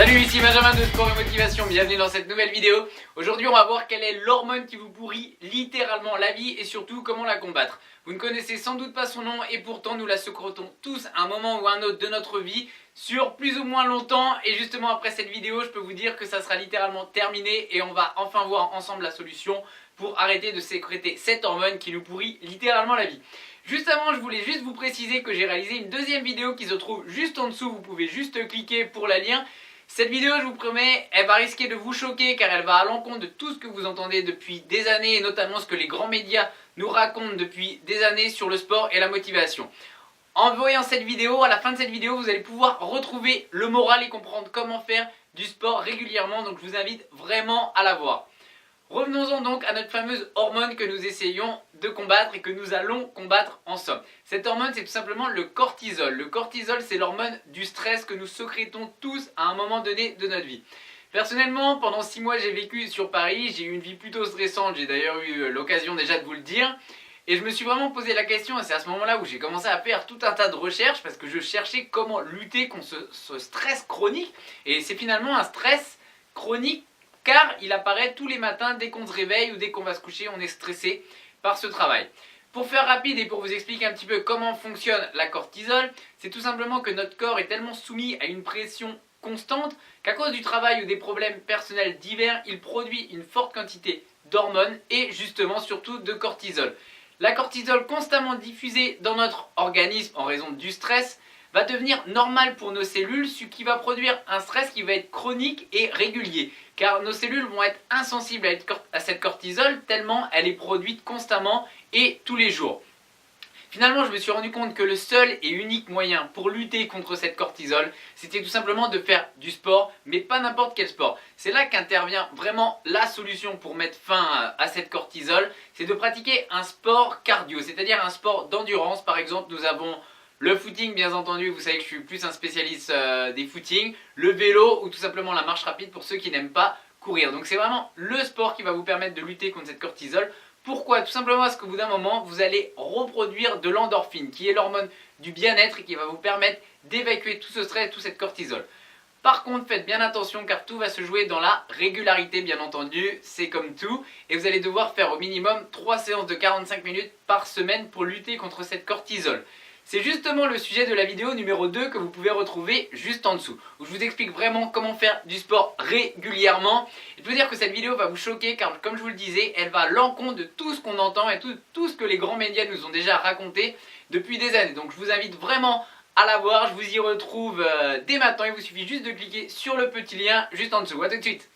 Salut, ici Benjamin de Sport et Motivation, bienvenue dans cette nouvelle vidéo. Aujourd'hui on va voir quelle est l'hormone qui vous pourrit littéralement la vie et surtout comment la combattre. Vous ne connaissez sans doute pas son nom et pourtant nous la secrétons tous à un moment ou à un autre de notre vie sur plus ou moins longtemps. Et justement après cette vidéo je peux vous dire que ça sera littéralement terminé et on va enfin voir ensemble la solution pour arrêter de sécréter cette hormone qui nous pourrit littéralement la vie. Juste avant, je voulais juste vous préciser que j'ai réalisé une deuxième vidéo qui se trouve juste en dessous, vous pouvez juste cliquer pour la lire. Cette vidéo, je vous promets, elle va risquer de vous choquer car elle va à l'encontre de tout ce que vous entendez depuis des années et notamment ce que les grands médias nous racontent depuis des années sur le sport et la motivation. En voyant cette vidéo, à la fin de cette vidéo, vous allez pouvoir retrouver le moral et comprendre comment faire du sport régulièrement, donc je vous invite vraiment à la voir. Revenons-en donc à notre fameuse hormone que nous essayons de combattre et que nous allons combattre ensemble. Cette hormone, c'est tout simplement le cortisol. Le cortisol, c'est l'hormone du stress que nous sécrétons tous à un moment donné de notre vie. Personnellement, pendant 6 mois, j'ai vécu sur Paris. J'ai eu une vie plutôt stressante. J'ai d'ailleurs eu l'occasion déjà de vous le dire. Et je me suis vraiment posé la question, et c'est à ce moment-là où j'ai commencé à faire tout un tas de recherches parce que je cherchais comment lutter contre ce stress chronique. Et c'est finalement un stress chronique car il apparaît tous les matins dès qu'on se réveille ou dès qu'on va se coucher, on est stressé par ce travail. Pour faire rapide et pour vous expliquer un petit peu comment fonctionne la cortisol, c'est tout simplement que notre corps est tellement soumis à une pression constante qu'à cause du travail ou des problèmes personnels divers, il produit une forte quantité d'hormones et justement surtout de cortisol. La cortisol constamment diffusée dans notre organisme en raison du stress va devenir normale pour nos cellules, ce qui va produire un stress qui va être chronique et régulier. Car nos cellules vont être insensibles à cette cortisol tellement elle est produite constamment et tous les jours. Finalement, je me suis rendu compte que le seul et unique moyen pour lutter contre cette cortisol, c'était tout simplement de faire du sport, mais pas n'importe quel sport. C'est là qu'intervient vraiment la solution pour mettre fin à cette cortisol, c'est de pratiquer un sport cardio, c'est-à-dire un sport d'endurance. Par exemple, nous avons le footing, bien entendu, vous savez que je suis plus un spécialiste des footings, le vélo ou tout simplement la marche rapide pour ceux qui n'aiment pas courir. Donc c'est vraiment le sport qui va vous permettre de lutter contre cette cortisol. Pourquoi? Tout simplement parce qu'au bout d'un moment, vous allez reproduire de l'endorphine, qui est l'hormone du bien-être et qui va vous permettre d'évacuer tout ce stress, toute cette cortisol. Par contre, faites bien attention car tout va se jouer dans la régularité, bien entendu, c'est comme tout. Et vous allez devoir faire au minimum 3 séances de 45 minutes par semaine pour lutter contre cette cortisol. C'est justement le sujet de la vidéo numéro 2 que vous pouvez retrouver juste en dessous, où je vous explique vraiment comment faire du sport régulièrement. Je peux dire que cette vidéo va vous choquer car, comme je vous le disais, elle va à l'encontre de tout ce qu'on entend et tout ce que les grands médias nous ont déjà raconté depuis des années. Donc je vous invite vraiment à la voir, je vous y retrouve dès maintenant, il vous suffit juste de cliquer sur le petit lien juste en dessous. A tout de suite.